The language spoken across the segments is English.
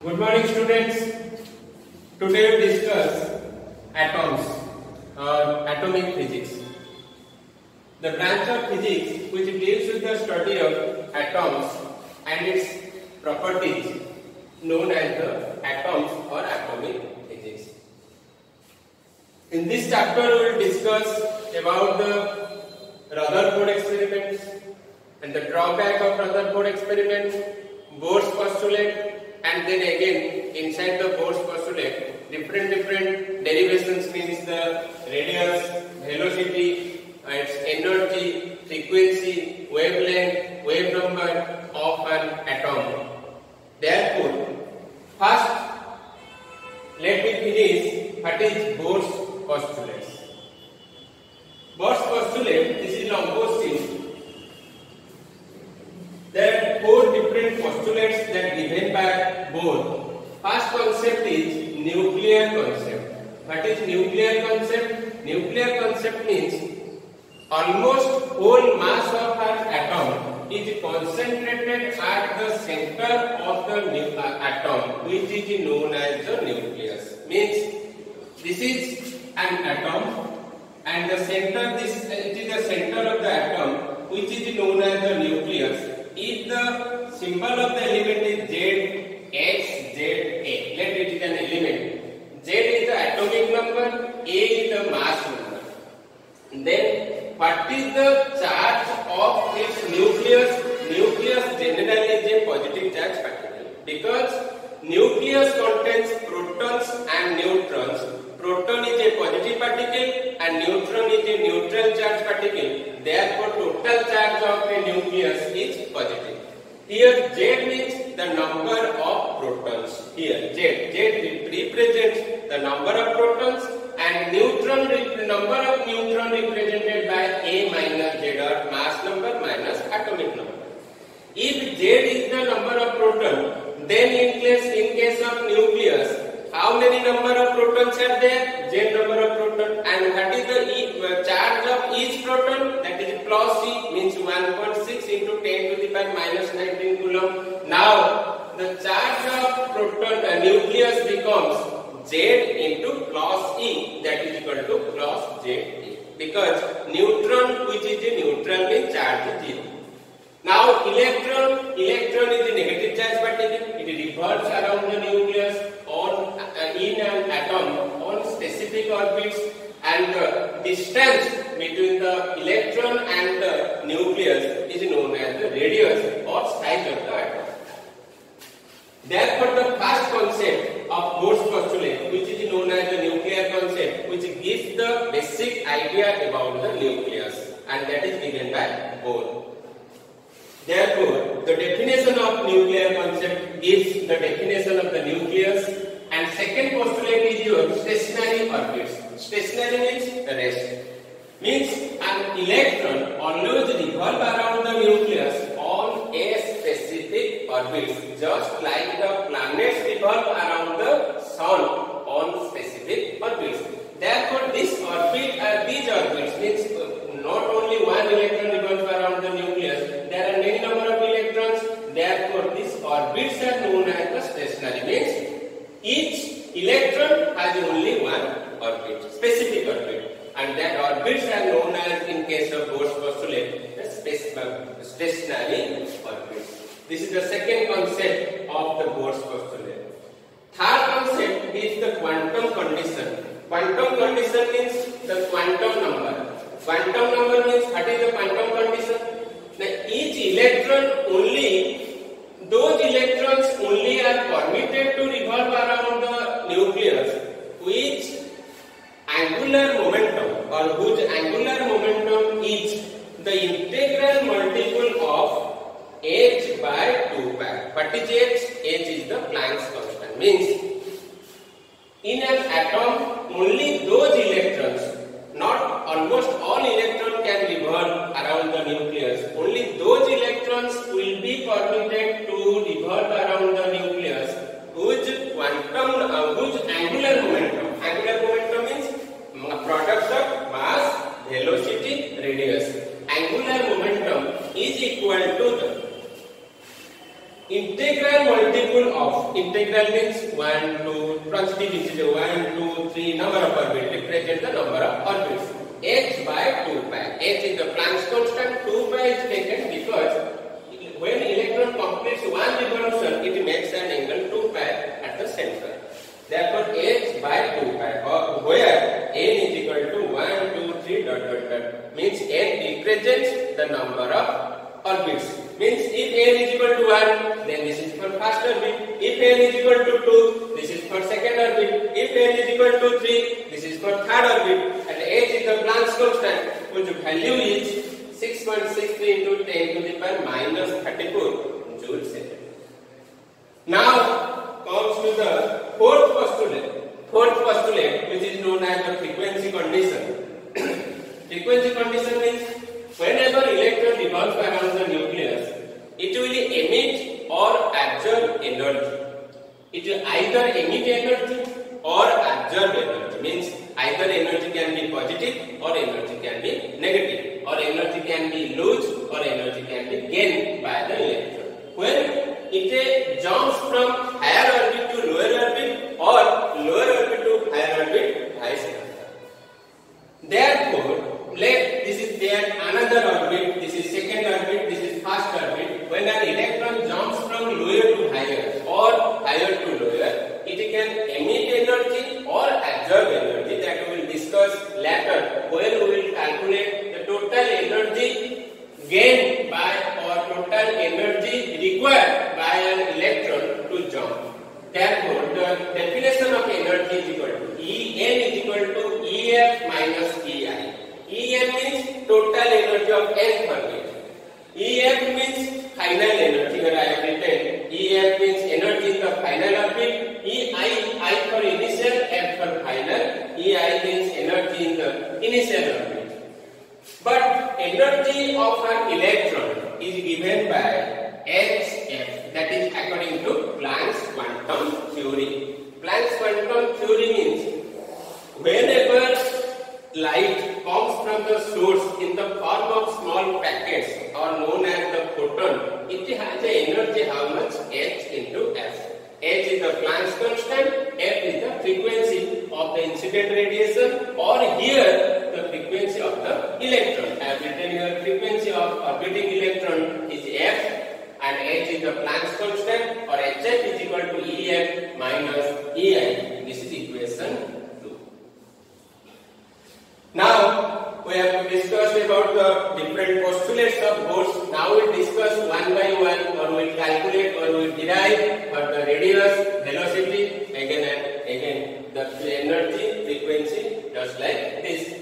Good morning, students. Today we discuss atoms or atomic physics. The branch of physics which deals with the study of atoms and its properties, known as the atoms or atomic physics. In this chapter we will discuss about the Rutherford experiments and the drawback of Rutherford experiments, Bohr's postulate, and then again inside the Bohr's postulate different derivations, means the radius, velocity, its energy, frequency, wavelength, wave number of an atom. Therefore, first let me finish what is Bohr's postulates. Bohr's postulate, this is Lombo's. There are four different postulates that given by Bohr. First concept is nuclear concept. What is nuclear concept? Nuclear concept means almost whole mass of an atom is concentrated at the center of the atom, which is known as the nucleus. Means this is an atom, and the center, it is the center of the atom, which is known as the nucleus. If the symbol of the element is Z, X, Z, A, let it is an element. Z is the atomic number, A is the mass number. Then what is the charge of its nucleus? Nucleus generally is a positive charge particle, because nucleus contains protons and neutrons. Proton is a positive particle and neutron is a neutral charge particle. Therefore, total charge of a nucleus is positive. Here Z means the number of protons. Here Z represents the number of protons, and number of neutron represented by A minus Z, or mass number minus atomic number. If Z is the number of proton, then in case of nucleus, how many number of protons are there? Z number of proton. And what is the charge of each proton? That is plus C, means 1.6 into 10 to the power minus 19 coulomb. Now the charge of proton nucleus becomes Z into plus E, that is equal to plus Z, because neutron, which is a neutral, means charge is 0. Now electron is a negative charge particle. It revolves around the nucleus in an atom on specific orbits, and the distance between the electron and the nucleus is known as the radius or size of the atom. Therefore, the first concept of Bohr's postulate, which is known as the nuclear concept, which gives the basic idea about the nucleus, and that is given by Bohr. Therefore, the definition of nuclear concept gives the definition of the nucleus. And second postulate is your stationary orbits. Stationary means rest. Means an electron always revolve around the nucleus on a specific orbit, just like the planets revolve around the sun on specific orbits. Therefore, these orbits means not only one electron revolves around the nucleus. There are many number of electrons. Therefore, these orbits are known as the stationary. Means each electron has only one orbit, specific orbit, and that orbits are known as, in case of Bohr's postulate, the stationary orbits. This is the second concept of the Bohr's postulate. Third concept is the quantum condition. Quantum condition means the quantum number. Quantum number means what is the quantum condition? Now, each electron those electrons only are permitted to revolve around the nucleus which angular momentum, or whose angular momentum is the integral multiple of h by 2 pi. What is h? H is the Planck's constant. Means in an atom only those electrons, not almost all electrons can revolve around the nucleus. Only those electrons will be permitted to revolve around the nucleus whose angular momentum. Angular momentum means product of mass, velocity, radius. Angular momentum is equal to the integral multiple of integral means 1, 2, transitive is 1, 2, 3 number of orbits, represent the number of orbits. H by 2 pi. H is the Planck's constant, 2 pi is taken because when electron completes one revolution, it makes an angle 2 pi at the center. Therefore, H by 2 pi, where n is equal to 1, 2, 3 dot dot dot, means n represents the number of orbits. Means if n is equal to 1, then this is for first orbit. If n is equal to 2, this is for second orbit. If n is equal to 3, this is for third orbit. And h is the Planck's constant, whose value is 6.63 into 10 to the power minus 34 joules second. Now comes to the fourth postulate. Fourth postulate, which is known as the frequency condition. Frequency condition means whenever electron revolves around the nucleus, it will emit or absorb energy. It will either emit energy or absorb energy. Means either energy can be positive or energy can be negative, or energy can be lost or energy can be gained by the electron. When it jumps from higher orbit to lower orbit or lower orbit to higher orbit, vice versa. Therefore, this is there another orbit, this is second orbit, this is first orbit. When an electron jumps from lower to higher or higher to lower, it can emit energy or absorb energy, that we will discuss later when we will calculate the total energy gained by or total energy required by an electron to jump. Therefore, the definition of energy is equal to En is equal to Ef minus Ei. En means total energy of nth orbit. Ef means final energy, where I have written Ef means energy in the final orbit. I for initial, F for final. Ei means energy in the initial orbit. But energy of an electron is given by hf, that is according to Planck's quantum theory. Planck's quantum theory means whenever light comes from the source in the form of small packets or known as the photon, it has an energy how much? H into F. H is the Planck's constant, F is the frequency of the incident radiation, or here the frequency of the electron. I have written here frequency of orbiting electron is F and H is the Planck's constant, or Hf is equal to Ef minus Ei. This is equation 2. Now we have to discuss about the different postulates of Bohr's. Now we will discuss one by one, or we will calculate, or we will derive for the radius, velocity, again and again the energy, frequency, just like this.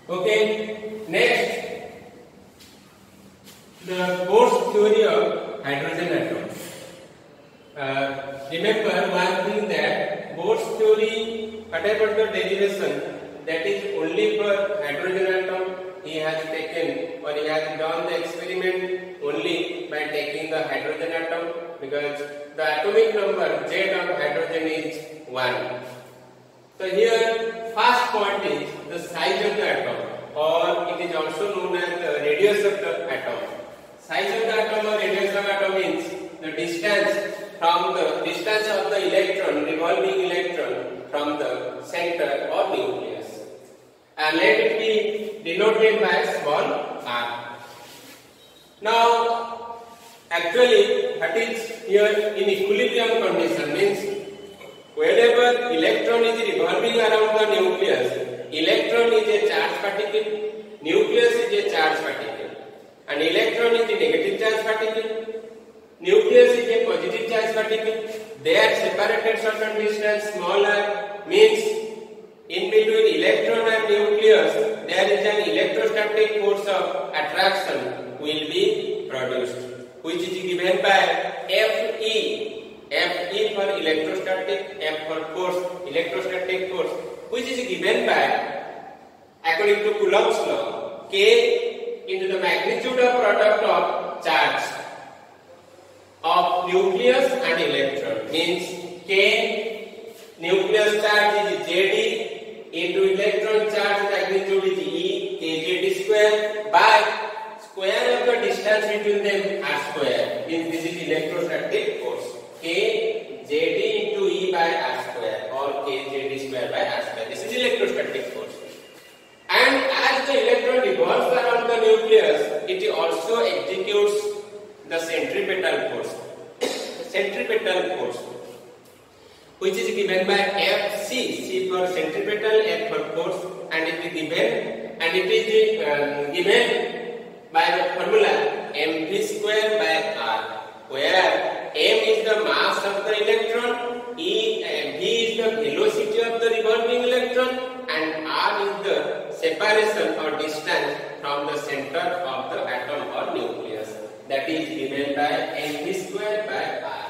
Okay, next, the Bohr's theory of hydrogen atoms. Remember one thing, that Bohr's theory, whatever the derivation, that is only for hydrogen atom. He has taken, or he has done the experiment only by taking the hydrogen atom, because the atomic number Z of hydrogen is 1. So here first point is the size of the atom, or it is also known as the radius of the atom. Size of the atom or radius of atom means the distance from the distance of the electron, revolving electron, from the center or nucleus. And let it be denoted by small r. Now, actually, that is here in equilibrium condition, means wherever electron is revolving around the nucleus, electron is a charged particle, nucleus is a charged particle, and electron is a negative charged particle, nucleus is a positive charged particle. They are separated certain distance, small r, means in between electron and nucleus there is an electrostatic force of attraction will be produced, which is given by Fe. Fe for electrostatic, F for force, electrostatic force, which is given by, according to Coulomb's law, K into the magnitude of product of charge of nucleus and electron, means K nucleus charge is Jd into electron charge magnitude is E, kZd square, by square of the distance distance between them r square. Means this is electrostatic force. K Jd into E by r square or K Jd square by r square. This is electrostatic force. And as the electron revolves around the nucleus, it also executes the centripetal force. Centripetal force, which is given by Fc, C for centripetal, F for force, and it is given by the formula mv square by r, where m is the mass of the electron, v is the velocity of the revolving electron, and r is the separation or distance from the center of the atom or nucleus. That is given by mv square by r.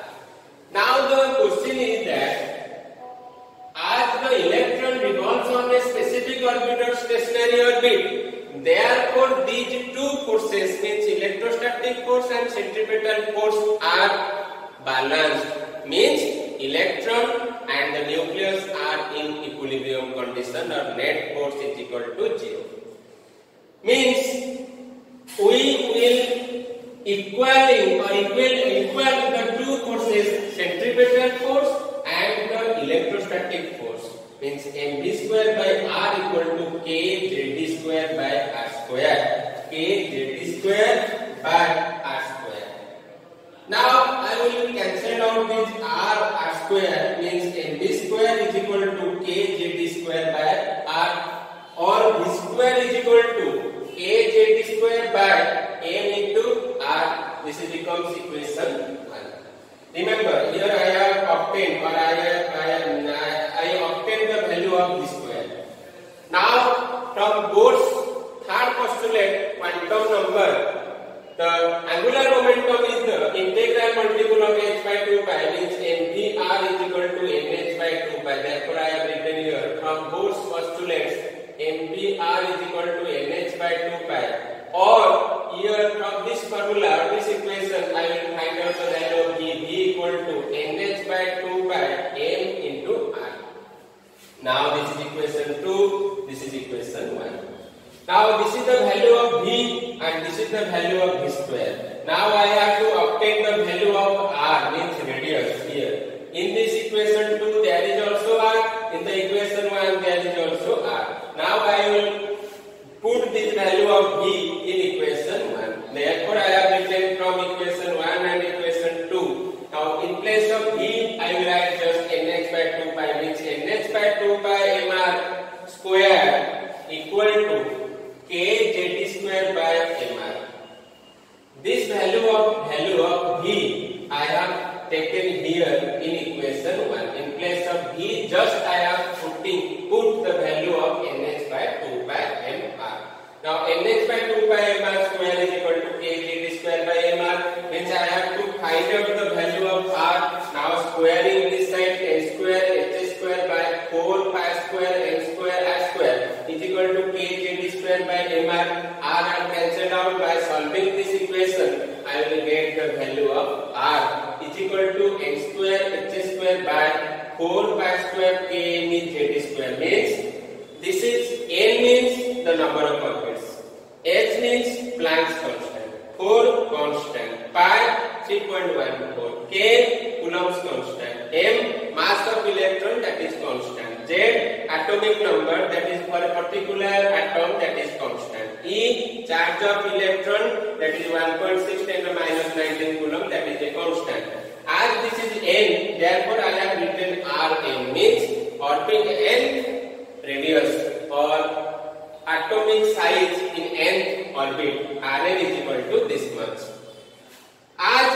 Now the question is that as the electron revolves on a specific orbit or stationary orbit, therefore these two forces, means electrostatic force and centripetal force, are balanced. Means electron and the nucleus are in equilibrium condition, or net force is equal to 0. Means we will equal the two forces, centripetal force and the electrostatic force. Means mv square by r equal to k jd square by r square. K jd square by r square. Now I will cancel out this r square. Means mv square is equal to k jd square by r, or v square is equal to k jd square by m into r. This becomes equation 1. Remember, here I have obtained, or I obtained the value of v square. Now from Bohr's third postulate, quantum number, the angular momentum is the integral multiple of h by 2 pi, means mvr is equal to mh by 2 pi. Therefore I have written here from Bohr's postulates mvr is equal to mh by 2 pi, or here from this formula, this equation, I will find out the value of v equal to nh by 2 by m into r. Now this is equation 2, this is equation 1. Now this is the value of v and this is the value of v square. Now I have to obtain the value of r, means radius here. In this equation 2 there is also r, in the equation 1 there is also r. Now I will put this value of v in equation 1. Therefore I have written from equation 1 and equation 2. Now in place of v I will write just nh by 2 pi, means nh by 2 pi mr square equal to k jd square by mr. This value of v I have taken here in equation 1. In place of v, just I have put the value of nh by 2 by mr. Now nh by 2 by mr square is equal to k jd square by mr, means I have to find out the value of r. Now squaring this side, n square h square by 4 pi square m square r square is equal to k jd square by mr. R are cancelled out. By solving this equation, I will get the value of r is equal to n square h square by 4 pi square k means jd square. Means this is n means the number of orbits, h means Planck's constant, 4 constant, pi 3.14, k Coulomb's constant, m mass of electron, that is constant, z atomic number, that is for a particular atom, that is constant, e charge of electron, that is 1.6 × -19 coulomb, that is a constant. As this is n, therefore I have written Rn, means orbit n radius or atomic size in nth orbit. Rn is equal to this much. As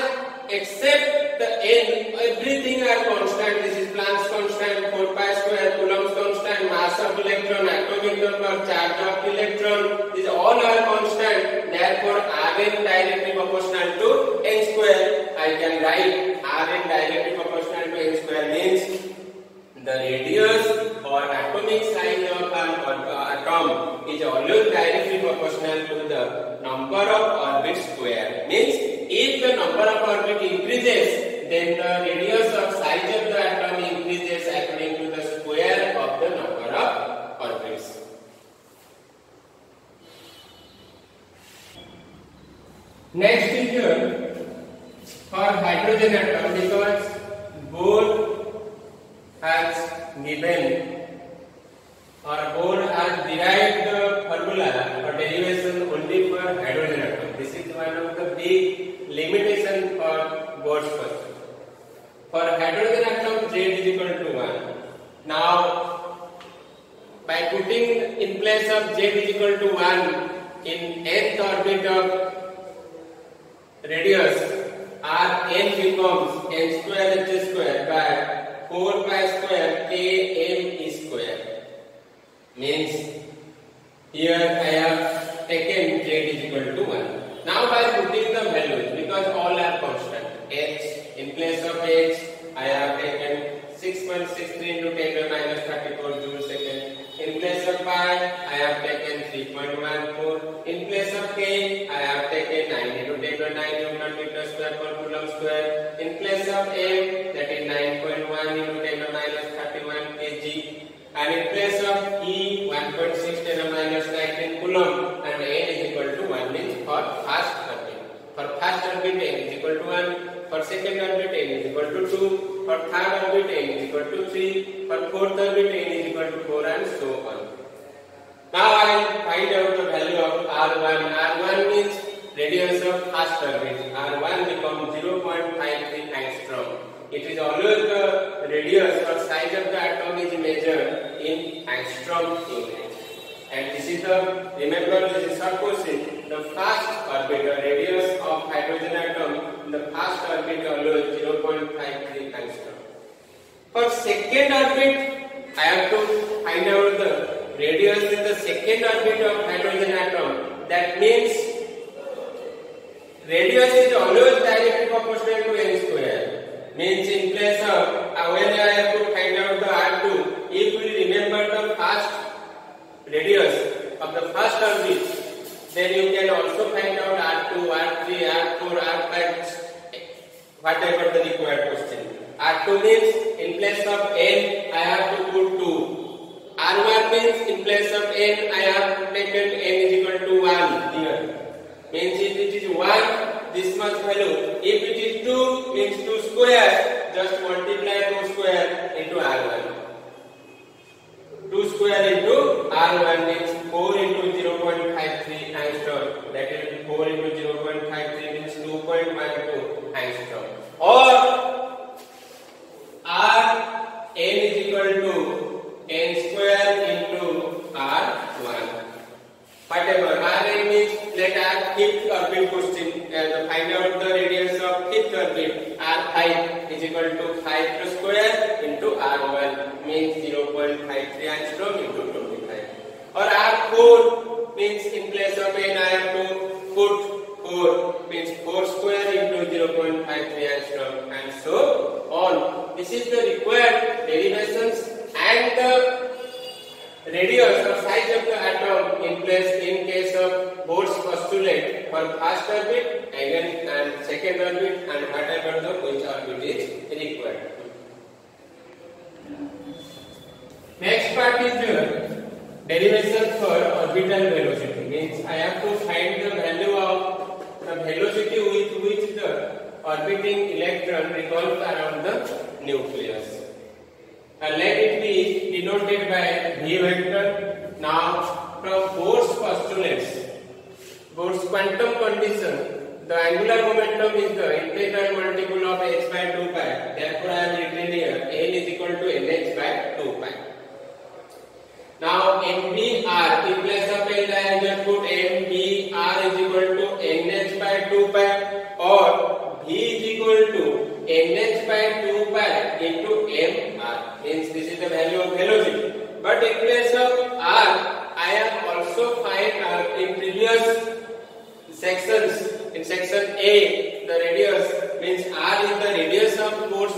except the n, everything are constant. This is Planck's constant, 4 pi square, Coulomb's constant, mass of electron, atomic number, charge of electron, these all are constant. Therefore Rn directly proportional to n square. I can write Rn directly proportional to n square, means the radius or atomic size of an atom is always directly proportional to the number of orbits square. Means if the number of orbits increases, then the radius of size of the atom increases according to the square of the number of orbits. Next is here for hydrogen atom, because Bohr has given or Bohr has derived the formula or derivation only for hydrogen atom. This is one of the big limitation for Bohr's formula. For hydrogen atom, Z is equal to 1. Now, by putting in place of Z is equal to 1 in nth orbit of radius, R n becomes n square h square by 4 pi square k m e square. Means here I have taken Z is equal to 1. Now by putting the values, because all are constant, h in place of h I have taken 6.63 into 10 to the minus 34 joule second. In place of pi I have taken 3.14. In place of k I have taken 9 into 10 to the 9 Newton meter square per coulomb square. In place of m, that is 9.1 into 10 to the minus 31 kg. And in place of E, 1.6 10 to the minus 19 coulomb, and n is equal to 1 means for first orbit. For first orbit n is equal to 1, for second orbit n is equal to 2, for third orbit n is equal to 3, for fourth orbit n is equal to 4, and so on. Now I will find out the value of R1. R1 means radius of first orbit. R1 becomes 0.53 angstrom. It is always the radius or size of the atom is measured in angstrom unit. And this is the, remember this is supposing the first orbit, the radius of hydrogen atom in the first orbit always 0.53 angstrom. For second orbit, I have to find out the radius in the second orbit of hydrogen atom. That means radius is always directly proportional to n square. Means in place of when I have to find out the R2, if we remember the first radius of the first orbit, then you can also find out R2, R3, R4, R5, whatever the required question. R2 means in place of n I have to put 2. R1 means in place of n I have taken n is equal to 1 here. Means if it is 1, this much value. If it is 2, means 2 square, just multiply 2 square into R1. 2 square into R1 means 4 into 0.53 angstrom. That is 4 into 0.53 means 2.12 angstrom. Or R n is equal to n square into R1. Whatever Rn means, let us fifth orbit question find out the radius of fifth orbit. R5 is equal to 5 square into R1 means 0.53 angstrom into 25. Or R4 means in place of n I have to put 4 means 4 square into 0.53 angstrom, and so on. This is the required derivations and the radius or size of the atom in place in case of Bohr's postulate for first orbit, again and second orbit, and whatever the which orbit is required. Next part is the derivation for orbital velocity. Means I have to find the value of the velocity with which the orbiting electron revolves around the nucleus. Let it be denoted by V vector. Now from Bohr's postulates, Bohr's quantum condition, the angular momentum is the integral multiple of h by 2 pi. Therefore I have written here n is equal to nh by 2 pi. Now MVR, in place of L I have just put MVR is equal to nh by 2 pi, or V is equal to nh by 2 pi into mr. Means this is the value of velocity. But in place of r, I have also find in previous sections, in section A, the radius means r is the radius of Bohr's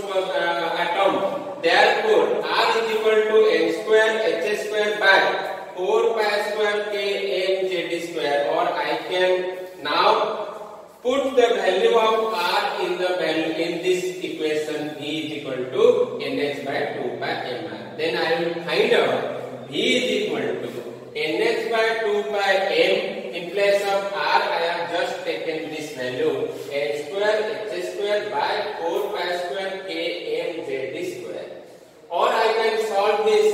atom. Therefore, r is equal to n square h square by 4 pi square k m z square. Or I can now put the value of r in the value in this equation. V is equal to nh by 2 pi mr. Then I will find out V is equal to nh by 2 pi m. In place of r, I have just taken this value square by 4 pi square k m z square. Or I can solve this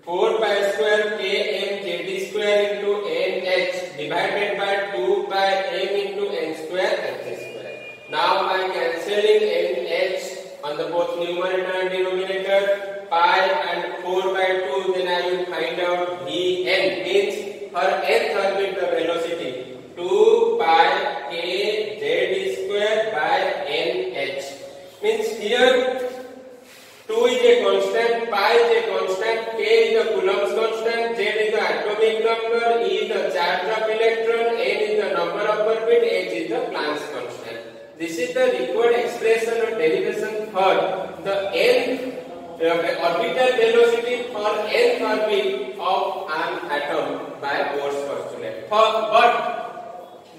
4 pi square k m z square into n h divided by 2 pi m into n square h square. Now by cancelling n h on the both numerator and denominator, pi and 4 by 2, then I will find out Vn, means for nth orbit the velocity 2 pi k z square by nh, means here 2 is a constant, pi is a constant, k is the Coulomb's constant, z is the atomic number, e is the charge of electron, n is the number of orbit, h is the Planck's constant. This is the required expression or derivation for the nth orbital velocity for nth orbit of an atom by Bohr's postulate. But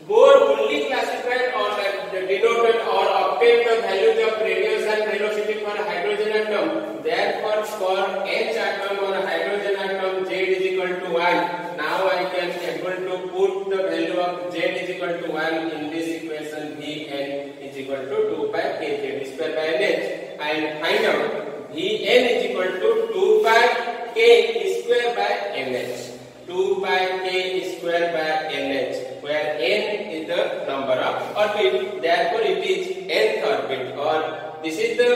Bohr only classified or denoted or obtained the values of radius and velocity for hydrogen atom. Therefore, for H atom or hydrogen atom, Z is equal to 1. Now I can able to put the value of Z is equal to 1 in this equation. Vn is equal to 2 pi k Z square by nh, and find out Vn is equal to 2 pi k square by nh. 2 pi k square by nh, where n is the number of orbit. Therefore, it is nth orbit, or this is the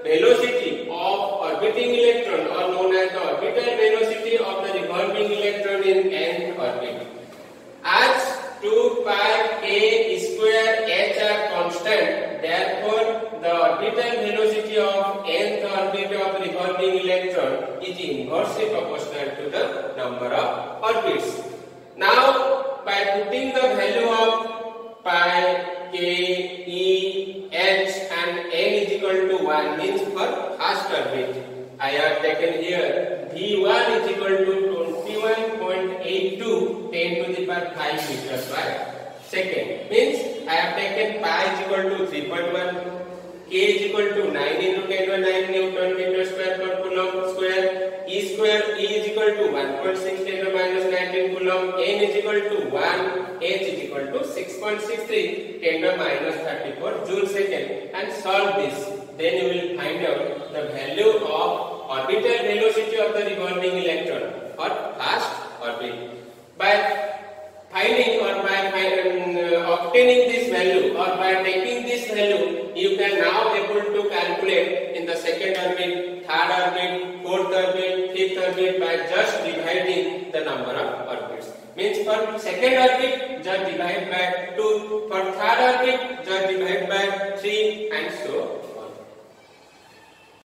velocity of orbiting electron, or known as the orbital velocity of the revolving electron in nth orbit. As 2 pi k square h are constant, therefore the orbital velocity of nth orbit of revolving electron is inversely proportional to the number of orbits. Now, by putting the value of pi, k, e, h and n is equal to 1, means for first orbit, I have taken here V1 is equal to 21.82 10 to the power 5 meters by second. Means I have taken pi is equal to 3.1, k is equal to 9 into 10 to 9 Newton meter square per coulomb square, e is equal to 1.6 10 to minus 19 coulomb, n is equal to 1, h is equal to 6.63 10 to minus 34 joule second, and solve this. Then you will find out the value of orbital velocity of the revolving electron or first orbit. By finding or by obtaining this value, or by taking this value, you can now able to calculate in the second orbit, third orbit, fourth orbit, fifth orbit by just dividing the number of orbits. Means for second orbit, just divide by 2, for third orbit, just divide by 3, and so